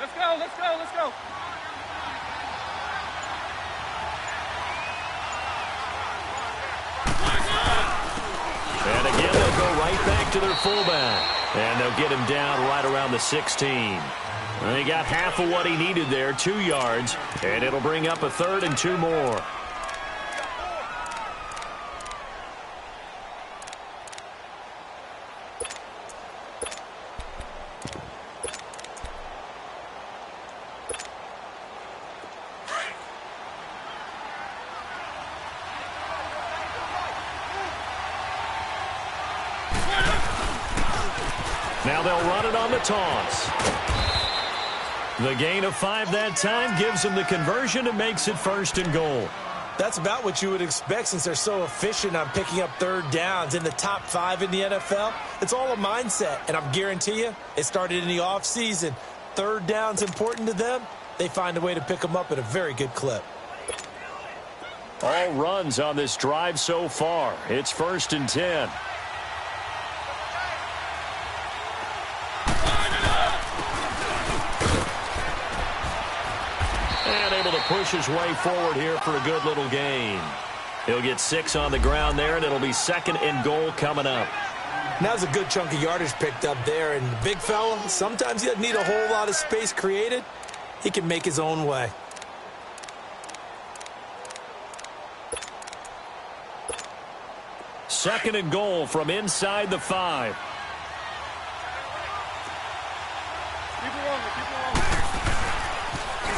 Let's go. And again, they'll go right back to their fullback. And they'll get him down right around the 16. And he got half of what he needed there, 2 yards. And it'll bring up a 3rd and 2 more. Now they'll run it on the toss. The gain of 5 that time gives them the conversion and makes it 1st and goal. That's about what you would expect since they're so efficient on picking up 3rd downs in the top 5 in the NFL. It's all a mindset, and I guarantee you it started in the offseason. 3rd down's important to them. They find a way to pick them up at a very good clip. All runs on this drive so far. It's 1st and 10. Push his way forward here for a good little gain. He'll get 6 on the ground there, and it'll be 2nd and goal coming up. Now's a good chunk of yardage picked up there, and the big fella, sometimes he doesn't need a whole lot of space created. He can make his own way. Second and goal from inside the 5.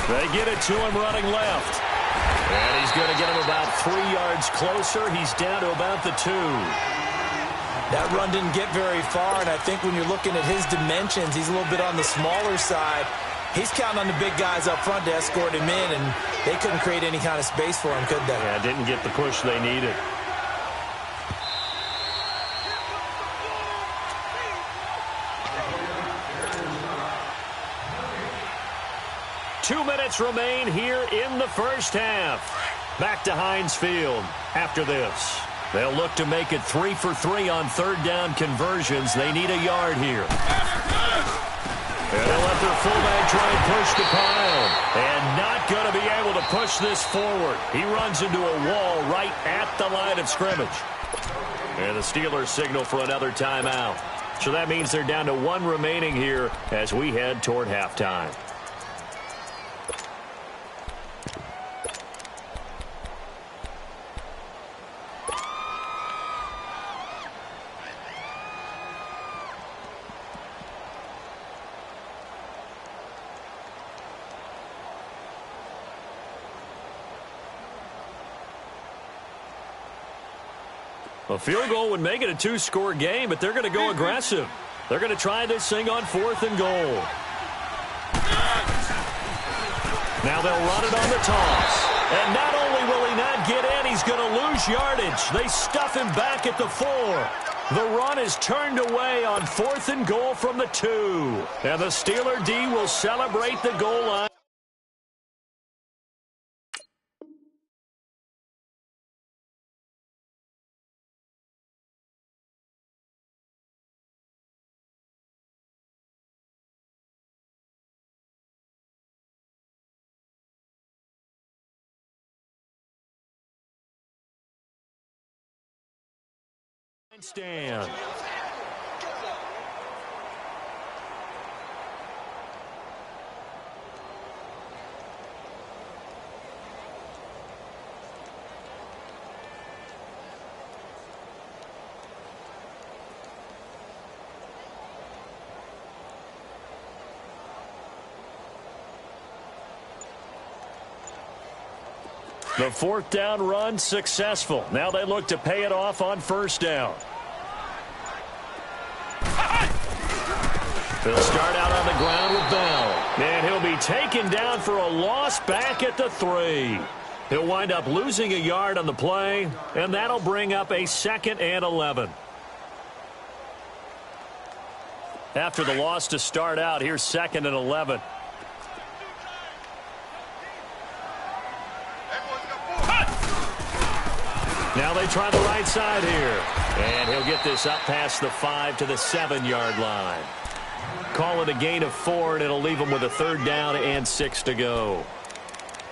They get it to him running left. And he's going to get him about 3 yards closer. He's down to about the 2. That run didn't get very far, and I think when you're looking at his dimensions, he's a little bit on the smaller side. He's counting on the big guys up front to escort him in, and they couldn't create any kind of space for him, could they? Yeah, didn't get the push they needed. Two minutes remain here in the first half. Back to Heinz Field after this. They'll look to make it 3 for 3 on 3rd down conversions. They need a yard here. And they'll let their fullback try and push the pile. And not going to be able to push this forward. He runs into a wall right at the line of scrimmage. And the Steelers signal for another timeout. So that means they're down to 1 remaining here as we head toward halftime. A field goal would make it a 2-score game, but they're going to go aggressive. They're going to try this thing on 4th and goal. Now they'll run it on the toss. And not only will he not get in, he's going to lose yardage. They stuff him back at the 4. The run is turned away on 4th and goal from the 2. And the Steeler D will celebrate the goal line. Stand. The 4th down run successful. Now they look to pay it off on 1st down. They'll start out on the ground with Bell. And he'll be taken down for a loss back at the 3. He'll wind up losing a yard on the play, and that'll bring up a 2nd and 11. After the loss to start out, here's 2nd and 11. Now they try the right side here. And he'll get this up past the 5 to the 7-yard line. call it a gain of 4, and it'll leave them with a 3rd down and 6 to go.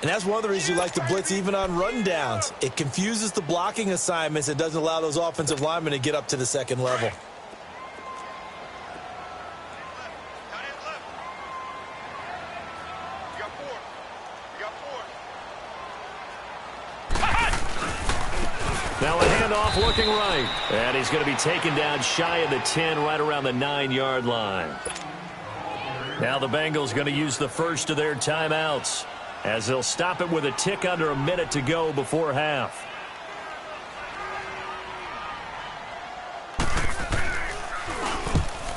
And that's one of the reasons you like to blitz even on rundowns. It confuses the blocking assignments. It doesn't allow those offensive linemen to get up to the second level. Now a handoff looking right. And he's going to be taken down shy of the 10, right around the 9-yard line. Now the Bengals going to use the first of their timeouts, as they'll stop it with a tick under a minute to go before half.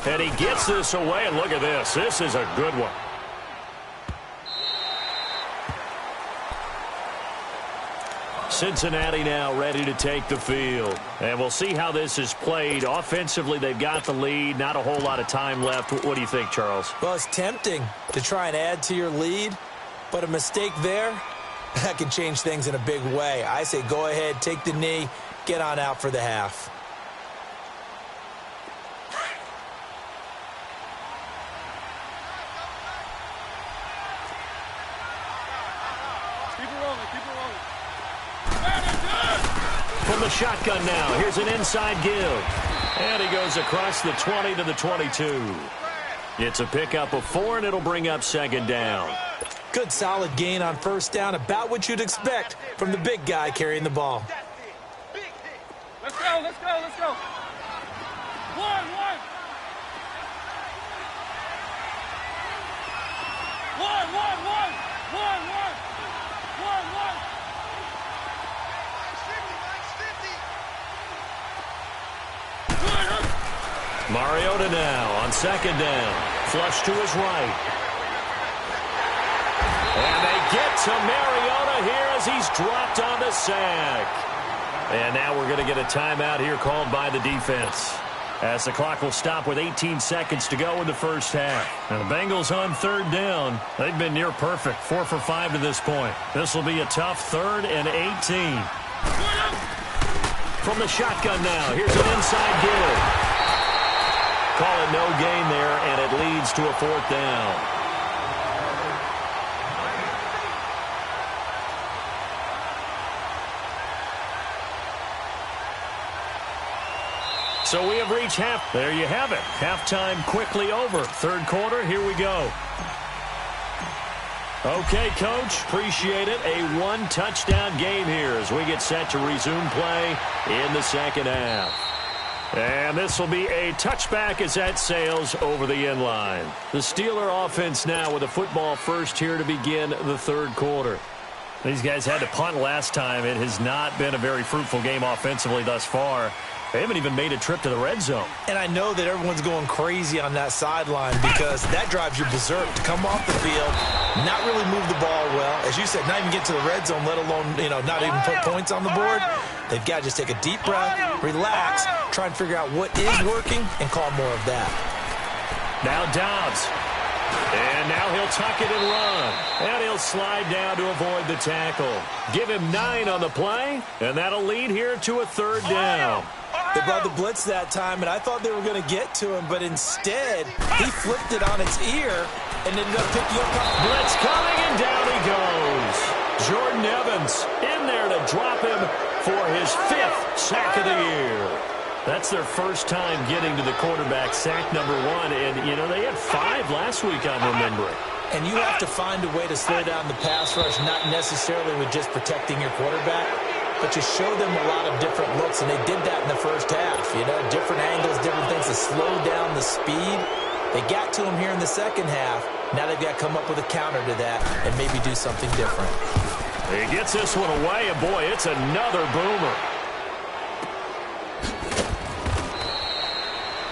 And he gets this away, and look at this. This is a good one. Cincinnati now ready to take the field. And we'll see how this is played. Offensively, they've got the lead. Not a whole lot of time left. What do you think, Charles? Well, it's tempting to try and add to your lead, but a mistake there, that can change things in a big way. I say go ahead, take the knee, get on out for the half. From the shotgun now, here's an inside give. And he goes across the 20 to the 22. It's a pickup of 4, and it'll bring up 2nd down. Good solid gain on 1st down, about what you'd expect from the big guy carrying the ball. Let's go, let's go, let's go. One. Mariota now on 2nd down. Flush to his right. And they get to Mariota here as he's dropped on the sack. And now we're going to get a timeout here called by the defense, as the clock will stop with 18 seconds to go in the first half. And the Bengals on 3rd down. They've been near perfect, 4 for 5 to this point. This will be a tough 3rd and 18. From the shotgun now, here's an inside give. Call it no gain there, and it leads to a 4th down. So we have reached half. There you have it. Halftime quickly over. 3rd quarter, here we go. Okay, Coach, appreciate it. A 1-touchdown game here as we get set to resume play in the 2nd half. And this will be a touchback as that sails over the end line. The Steeler offense now with a football first here to begin the 3rd quarter. These guys had to punt last time. It has not been a very fruitful game offensively thus far. They haven't even made a trip to the red zone. And I know that everyone's going crazy on that sideline because that drives you berserk to come off the field, not really move the ball well. As you said, not even get to the red zone, let alone, not even put points on the board. They've got to just take a deep breath, relax, try and figure out what is working, and call more of that. Now Downs. And now he'll tuck it and run. And he'll slide down to avoid the tackle. Give him 9 on the play, and that'll lead here to a 3rd down. They brought the blitz that time, and I thought they were going to get to him, but instead, he flipped it on its ear and ended up picking up. Blitz coming, and down he goes. Jordan Evans in there to drop him for his 5th sack of the year. That's their first time getting to the quarterback, sack number 1. And, they had 5 last week, I'm remembering. And you have to find a way to slow down the pass rush, not necessarily with just protecting your quarterback, but you show them a lot of different looks, and they did that in the first half. Different angles, different things to slow down the speed. They got to him here in the second half. Now they've got to come up with a counter to that and maybe do something different. He gets this one away, and boy, it's another boomer.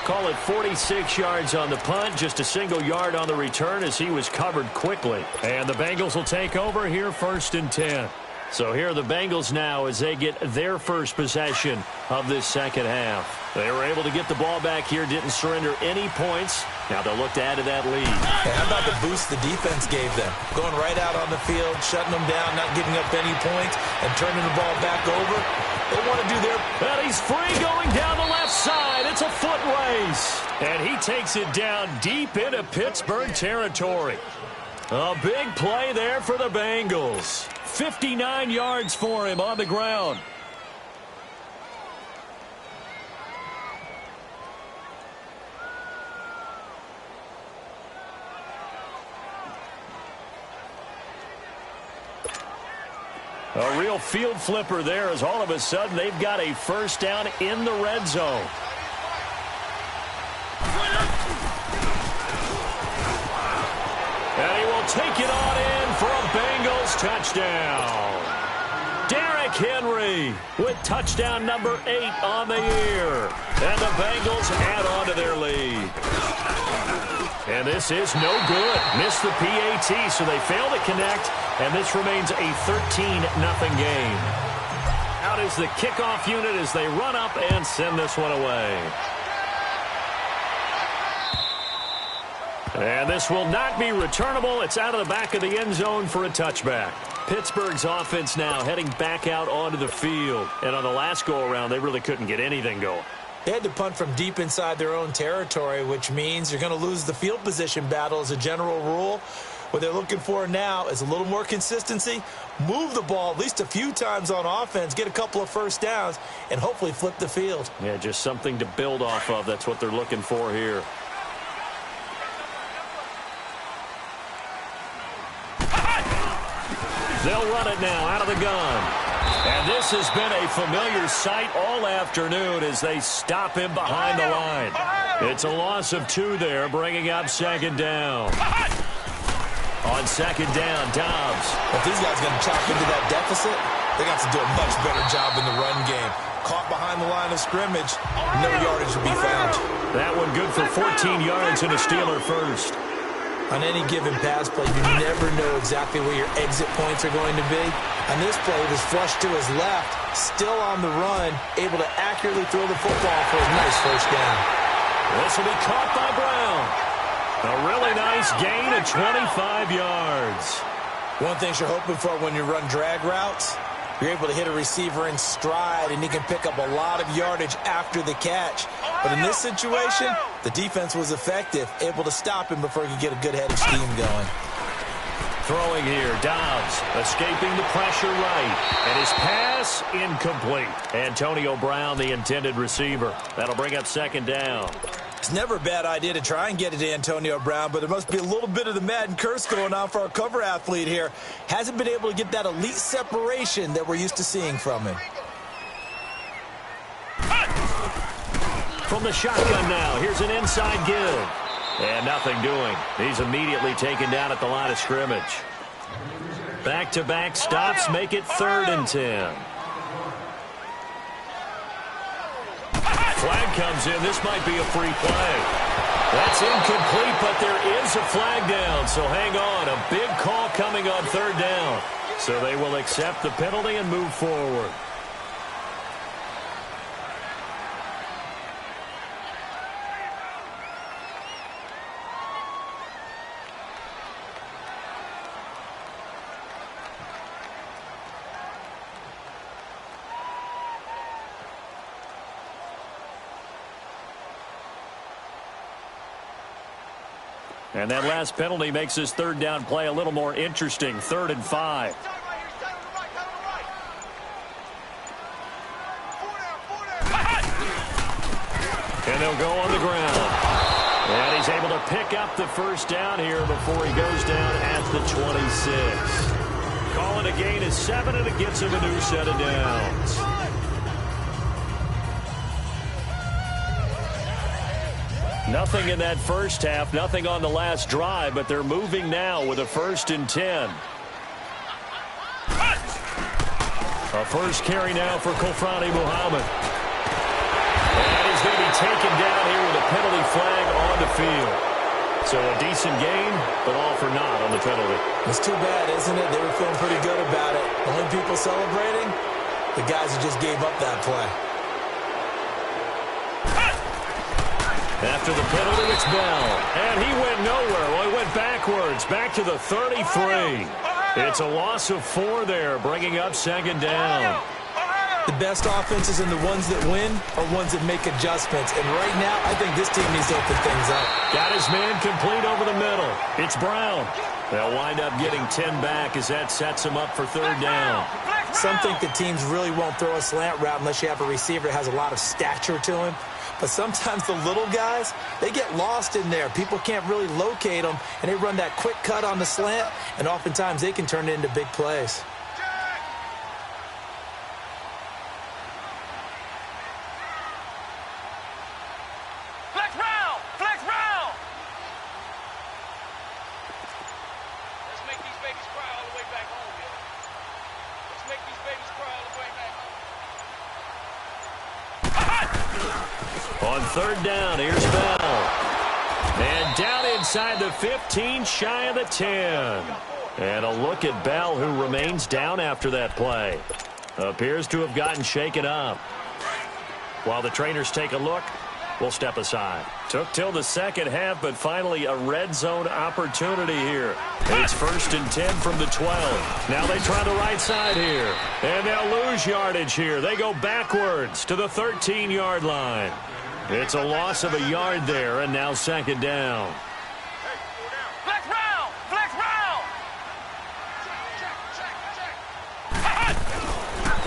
Call it 46 yards on the punt, just a single yard on the return as he was covered quickly. And the Bengals will take over here 1st and 10. So here are the Bengals now as they get their first possession of this second half. They were able to get the ball back here, didn't surrender any points. Now they'll look to add to that lead. Hey, how about the boost the defense gave them? Going right out on the field, shutting them down, not giving up any points, and turning the ball back over. They want to do their... And he's free going down the left side. It's a foot race. And he takes it down deep into Pittsburgh territory. A big play there for the Bengals. 59 yards for him on the ground. A real field flipper there as all of a sudden they've got a first down in the red zone. And he will take it on in for a Bengals touchdown. Derrick Henry with touchdown number 8 on the year. And the Bengals add on to their lead. And this is no good. Missed the PAT, so they fail to connect. And this remains a 13-0 game. Out is the kickoff unit as they run up and send this one away. And this will not be returnable. It's out of the back of the end zone for a touchback. Pittsburgh's offense now heading back out onto the field. And on the last go-around, they really couldn't get anything going. They had to punt from deep inside their own territory, which means you're going to lose the field position battle as a general rule. What they're looking for now is a little more consistency, move the ball at least a few times on offense, get a couple of first downs, and hopefully flip the field. Yeah, just something to build off of. That's what they're looking for here. They'll run it now out of the gun. And this has been a familiar sight all afternoon as they stop him behind the line. It's a loss of 2 there, bringing up second down. On second down, Dobbs. If these guys are going to chop into that deficit, they got to do a much better job in the run game. Caught behind the line of scrimmage, no yardage to be found. That one good for 14 yards and a Steeler first. On any given pass play, you never know exactly where your exit points are going to be. On this play, it was flushed to his left, still on the run, able to accurately throw the football for a nice first down. This will be caught by Brown. A really nice gain of 25 yards. One thing you're hoping for when you run drag routes, you're able to hit a receiver in stride, and he can pick up a lot of yardage after the catch. But in this situation, the defense was effective, able to stop him before he could get a good head of steam going. Throwing here, Dobbs escaping the pressure right. And his pass incomplete. Antonio Brown, the intended receiver. That'll bring up second down. It's never a bad idea to try and get it to Antonio Brown, but there must be a little bit of the Madden curse going on for our cover athlete here. Hasn't been able to get that elite separation that we're used to seeing from him. From the shotgun now, here's an inside give. And nothing doing. He's immediately taken down at the line of scrimmage. Back-to-back stops make it 3rd and 10. Flag comes in. This might be a free play. That's incomplete, but there is a flag down, so hang on. A big call coming on 3rd down. So they will accept the penalty and move forward. And that last penalty makes this 3rd down play a little more interesting. 3rd and 5. And they'll go on the ground. And he's able to pick up the first down here before he goes down at the 26. Calling a gain of 7, and it gets him a new set of downs. Nothing in that first half, nothing on the last drive, but they're moving now with a 1st and 10. A first carry now for Kofrani Muhammad. And he's going to be taken down here with a penalty flag on the field. So a decent gain, but all for naught on the penalty. It's too bad, isn't it? They were feeling pretty good about it. Only people celebrating, the guys who just gave up that play. After the penalty, it's Bell. And he went nowhere. Well, he went backwards, back to the 33. It's a loss of 4 there, bringing up second down. The best offenses and the ones that win are ones that make adjustments. And right now, I think this team needs to open things up. Got his man complete over the middle. It's Brown. They'll wind up getting 10 back as that sets him up for third down. Some think the teams really won't throw a slant route unless you have a receiver that has a lot of stature to him. But sometimes the little guys, they get lost in there. People can't really locate them, and they run that quick cut on the slant, and oftentimes they can turn it into big plays. On third down, here's Bell. And down inside the 15, shy of the 10. And a look at Bell, who remains down after that play. Appears to have gotten shaken up. While the trainers take a look, we'll step aside. Took till the second half, but finally a red zone opportunity here. It's first and 10 from the 12. Now they try the right side here. And they'll lose yardage here. They go backwards to the 13-yard line. It's a loss of a yard there, and now second down. Flex round! Flex round!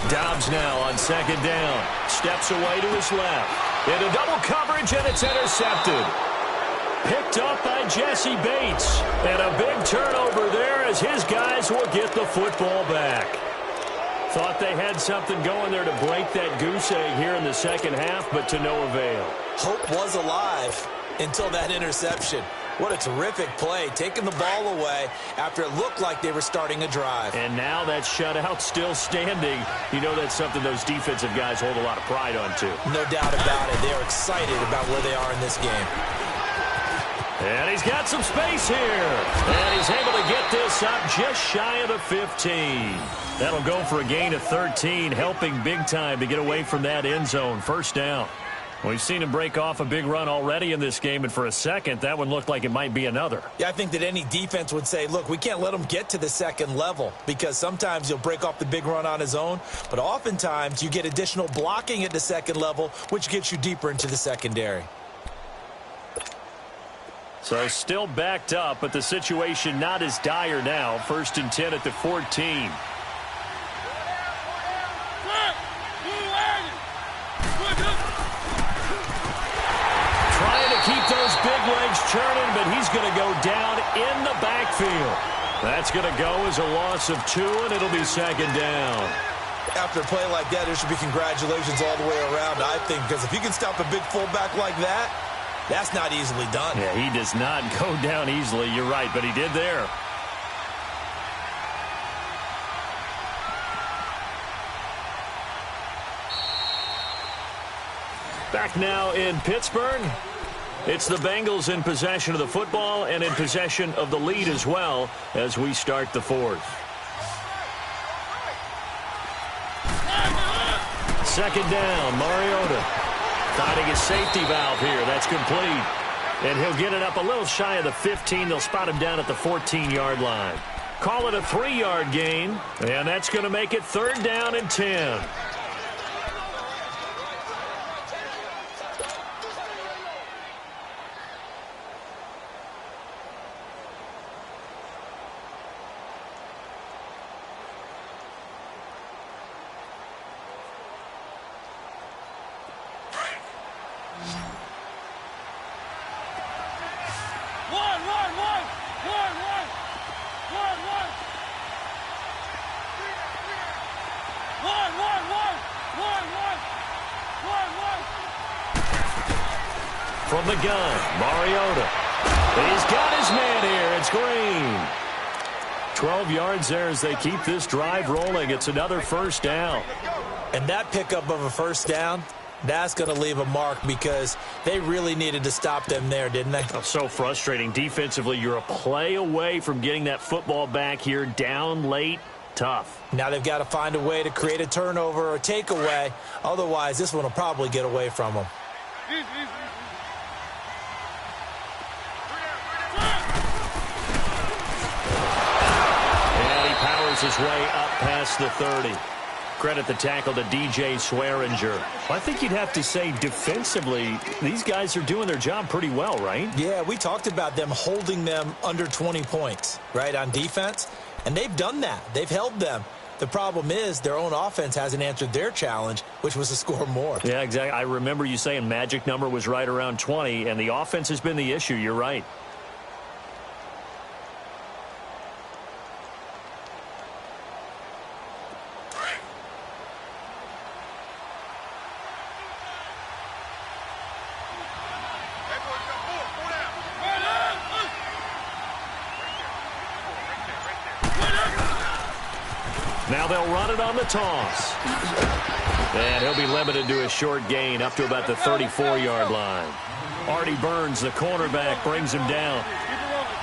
Dobbs now on second down. Steps away to his left. Into double coverage, and it's intercepted. Picked up by Jesse Bates. And a big turnover there as his guys will get the football back. Thought they had something going there to break that goose egg here in the second half, but to no avail. Hope was alive until that interception. What a terrific play, taking the ball away after it looked like they were starting a drive. And now that shutout still standing. You know that's something those defensive guys hold a lot of pride on, too. No doubt about it. They're excited about where they are in this game. And he's got some space here. And he's able to get this up just shy of the 15. That'll go for a gain of 13, helping big time to get away from that end zone. First down. We've seen him break off a big run already in this game, and for a second, that one looked like it might be another. Yeah, I think that any defense would say, look, we can't let him get to the second level because sometimes he'll break off the big run on his own, but oftentimes you get additional blocking at the second level, which gets you deeper into the secondary. So still backed up, but the situation not as dire now. First and 10 at the 14. Keep those big legs churning, but he's going to go down in the backfield. That's going to go as a loss of 2, and it'll be second down. After a play like that, there should be congratulations all the way around, I think, because if you can stop a big fullback like that, that's not easily done. Yeah, he does not go down easily. You're right, but he did there. Back now in Pittsburgh. It's the Bengals in possession of the football and in possession of the lead as well as we start the fourth. Second down, Mariota finding his safety valve here. That's complete. And he'll get it up a little shy of the 15. They'll spot him down at the 14-yard line. Call it a 3-yard gain, and that's going to make it third down and 10. From the gun, Mariota. He's got his man here. It's Green. 12 yards there as they keep this drive rolling. It's another first down. And that pickup of a first down, that's going to leave a mark because they really needed to stop them there, didn't they? Oh, so frustrating. Defensively, you're a play away from getting that football back here down late. Tough. Now they've got to find a way to create a turnover or takeaway. Otherwise, this one will probably get away from them. And he powers his way up past the 30. Credit the tackle to DJ Swearinger. I think you'd have to say defensively, these guys are doing their job pretty well, right? Yeah, we talked about them holding them under 20 points, right, on defense. And they've done that. They've held them. The problem is their own offense hasn't answered their challenge, which was to score more. Yeah, exactly. I remember you saying magic number was right around 20, and the offense has been the issue. You're right. Now they'll run it on the toss. And he'll be limited to a short gain up to about the 34-yard line. Artie Burns, the cornerback, brings him down.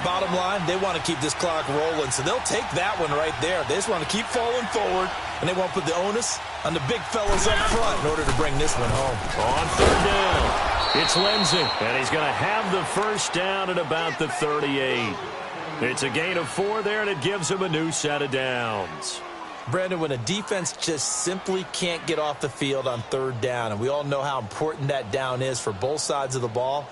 Bottom line, they want to keep this clock rolling, so they'll take that one right there. They just want to keep falling forward, and they want to put the onus on the big fellas up front in order to bring this one home. On third down, it's Lindsey, and he's going to have the first down at about the 38. It's a gain of 4 there, and it gives him a new set of downs. Brandon, when a defense just simply can't get off the field on third down, and we all know how important that down is for both sides of the ball,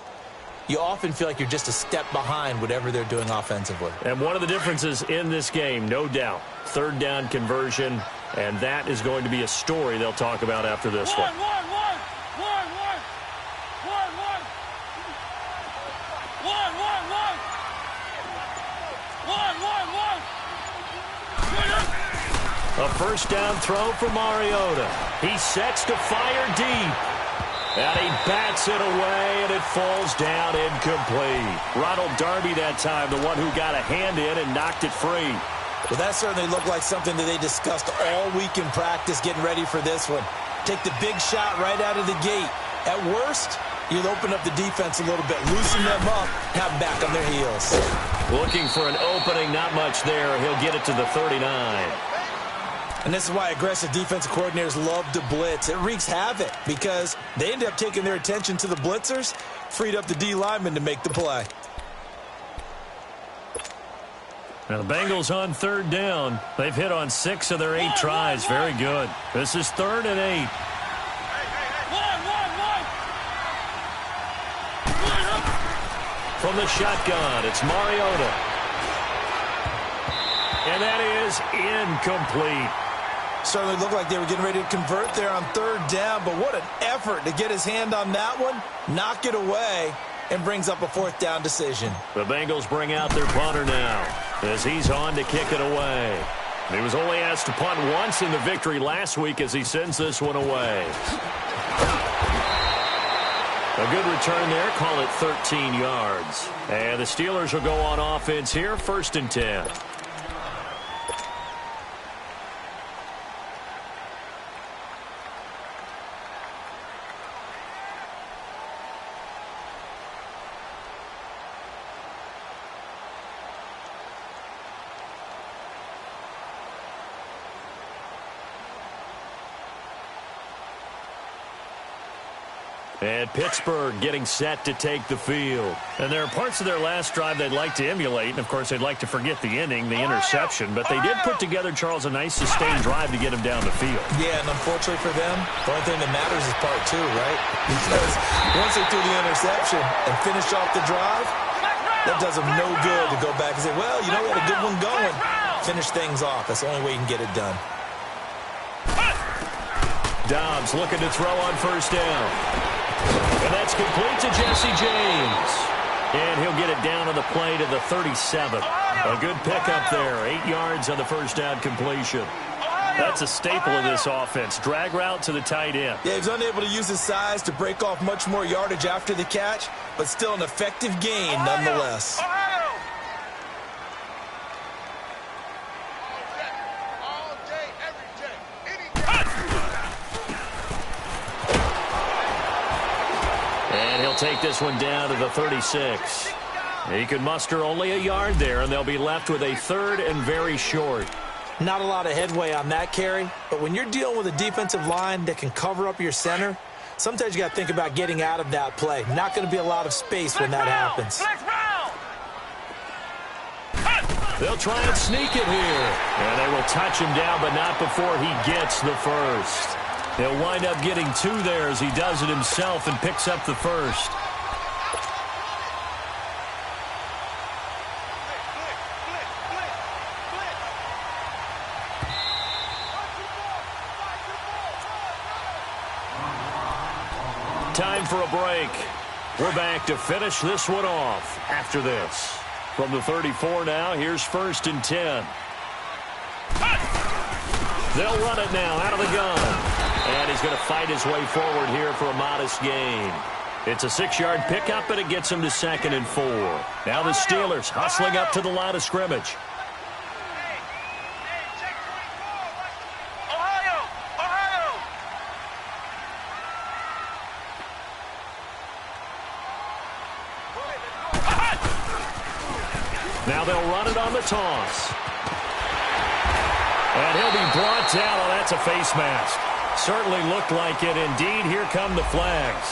you often feel like you're just a step behind whatever they're doing offensively. And one of the differences in this game, no doubt, third down conversion, and that is going to be a story they'll talk about after this one. A first down throw for Mariota. He sets to fire deep. And he bats it away, and it falls down incomplete. Ronald Darby that time, the one who got a hand in and knocked it free. Well, that certainly looked like something that they discussed all week in practice getting ready for this one. Take the big shot right out of the gate. At worst, you'll open up the defense a little bit, loosen them up, have them back on their heels. Looking for an opening, not much there. He'll get it to the 39. And this is why aggressive defensive coordinators love to blitz. It wreaks havoc because they end up taking their attention to the blitzers, freed up the D lineman to make the play. Now the Bengals on third down. They've hit on 6 of their 8 tries. Very good. This is 3rd and 8. From the shotgun, it's Mariota. And that is incomplete. Certainly looked like they were getting ready to convert there on third down, but what an effort to get his hand on that one, knock it away, and brings up a 4th down decision. The Bengals bring out their punter now as he's on to kick it away. He was only asked to punt once in the victory last week as he sends this one away. A good return there, call it 13 yards. And the Steelers will go on offense here, 1st and 10. And Pittsburgh getting set to take the field. And there are parts of their last drive they'd like to emulate. And, of course, they'd like to forget the ending, the interception. But they did put together, Charles, a nice sustained drive to get him down the field. Yeah, and unfortunately for them, the only thing that matters is part 2, right? Because once they threw the interception and finish off the drive, that does them no good to go back and say, well, you know, we had a good one going. Finish things off. That's the only way you can get it done. Dobbs looking to throw on 1st down. And that's complete to Jesse James. And he'll get it down on the play to the 37. A good pickup there. 8 yards on the 1st down completion. That's a staple of this offense. Drag route to the tight end. Yeah, he's unable to use his size to break off much more yardage after the catch, but still an effective gain nonetheless. Take this one down to the 36. He can muster only a yard there, and they'll be left with a 3rd and very short. Not a lot of headway on that carry, but when you're dealing with a defensive line that can cover up your center, sometimes you got to think about getting out of that play. Not going to be a lot of space when that happens. They'll try and sneak it here. And they will touch him down, but not before he gets the first. He'll wind up getting 2 there as he does it himself and picks up the first. Time for a break. We're back to finish this one off after this. From the 34 now, here's 1st and 10. They'll run it now out of the gun. And he's going to fight his way forward here for a modest gain. It's a 6-yard pickup, and it gets him to 2nd and 4. Now the Steelers hustling up to the line of scrimmage. Now they'll run it on the toss. And he'll be brought down. Oh, that's a face mask. Certainly looked like it. Indeed, here come the flags.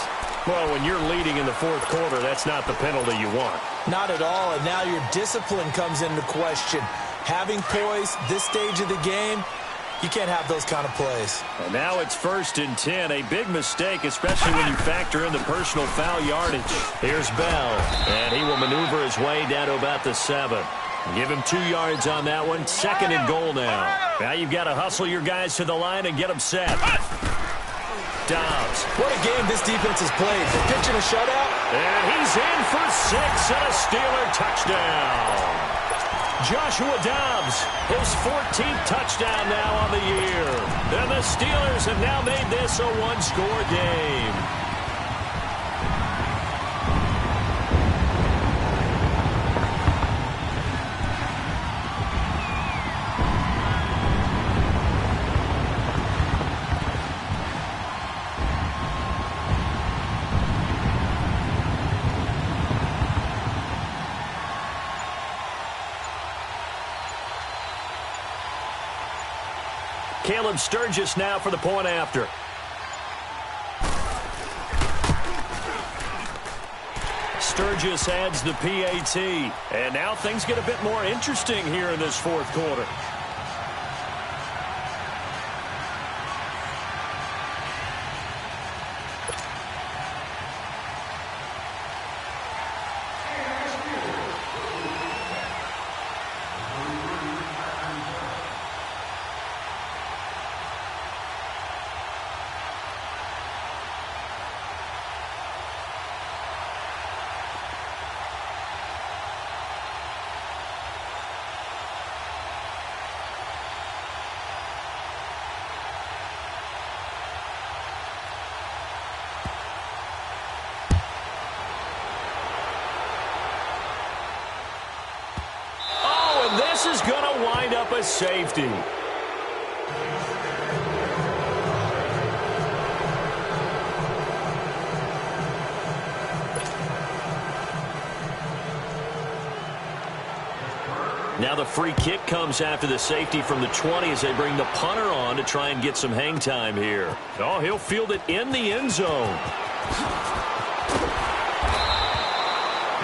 Well, when you're leading in the 4th quarter, that's not the penalty you want. Not at all, and now your discipline comes into question. Having poise this stage of the game, you can't have those kind of plays. And now it's 1st and 10. A big mistake, especially when you factor in the personal foul yardage. Here's Bell, and he will maneuver his way down to about the 7. Give him 2 yards on that one. 2nd and goal now. Now you've got to hustle your guys to the line and get them set. Dobbs. What a game this defense has played. They're pitching a shutout. And he's in for 6 and a Steeler touchdown. Joshua Dobbs, his 14th touchdown now on the year. And the Steelers have now made this a 1-score game. Caleb Sturgis now for the point after. Sturgis adds the PAT. And now things get a bit more interesting here in this 4th quarter. This is going to wind up a safety. Now the free kick comes after the safety from the 20 as they bring the punter on to try and get some hang time here. Oh, he'll field it in the end zone.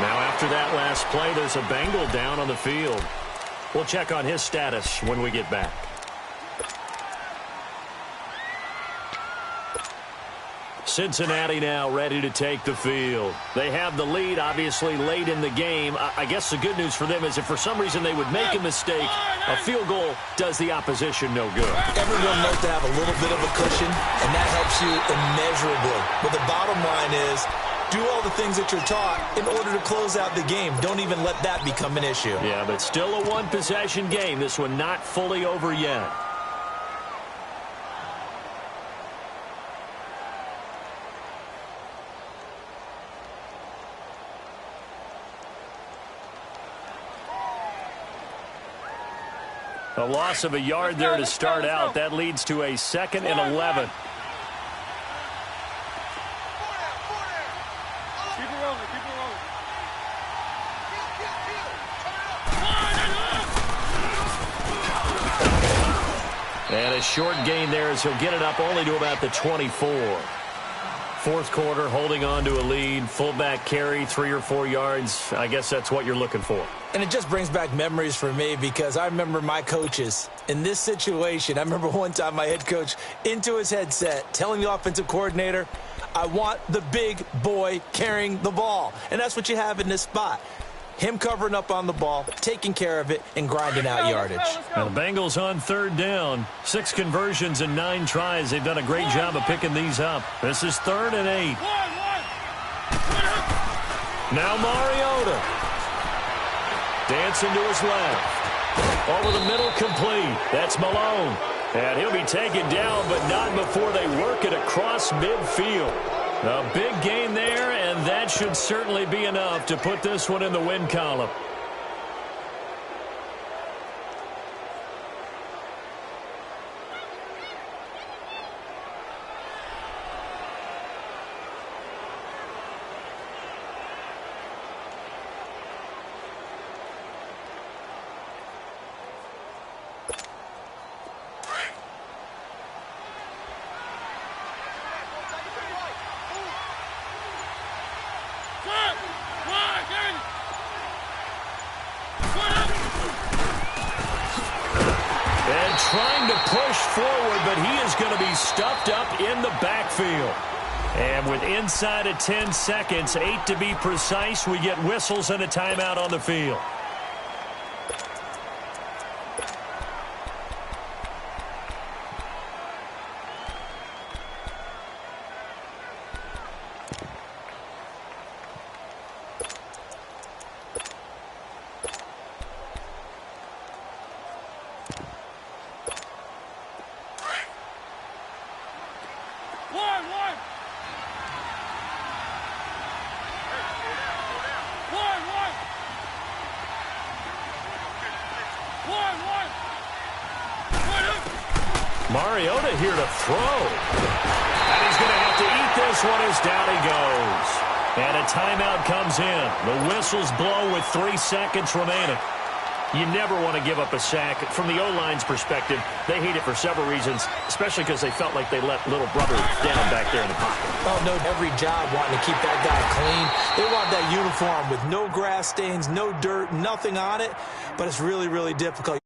Now after that last play, there's a Bengal down on the field. We'll check on his status when we get back. Cincinnati now ready to take the field. They have the lead, obviously, late in the game. I guess the good news for them is if for some reason they would make a mistake, a field goal does the opposition no good. Everyone knows to have a little bit of a cushion, and that helps you immeasurably. But the bottom line is, do all the things that you're taught in order to close out the game. Don't even let that become an issue. Yeah, but still a one-possession game. This one not fully over yet. A loss of a yard there to start out. That leads to a 2nd and 11. And a short gain there as he'll get it up only to about the 24. fourth quarter, holding on to a lead, fullback carry, 3 or 4 yards. I guess that's what you're looking for. And it just brings back memories for me because I remember my coaches in this situation. I remember one time my head coach into his headset telling the offensive coordinator, I want the big boy carrying the ball. And that's what you have in this spot. Him covering up on the ball, taking care of it, and grinding out yardage. Now the Bengals on third down. 6 conversions and 9 tries. They've done a great job of picking these up. This is 3rd and 8. Now Mariota. Dancing to his left. Over the middle, complete. That's Malone. And he'll be taken down, but not before they work it across midfield. A big gain there, and that should certainly be enough to put this one in the win column. Trying to push forward, but he is going to be stuffed up in the backfield. And with inside of 10 seconds, 8 to be precise, we get whistles and a timeout on the field. Mariota here to throw. And he's going to have to eat this one as down he goes. And a timeout comes in. The whistles blow with 3 seconds remaining. You never want to give up a sack. From the O-line's perspective, they hate it for several reasons, especially because they felt like they let little brother down back there in the pocket. Oh, no, every job wanting to keep that guy clean. They want that uniform with no grass stains, no dirt, nothing on it. But it's really, really difficult.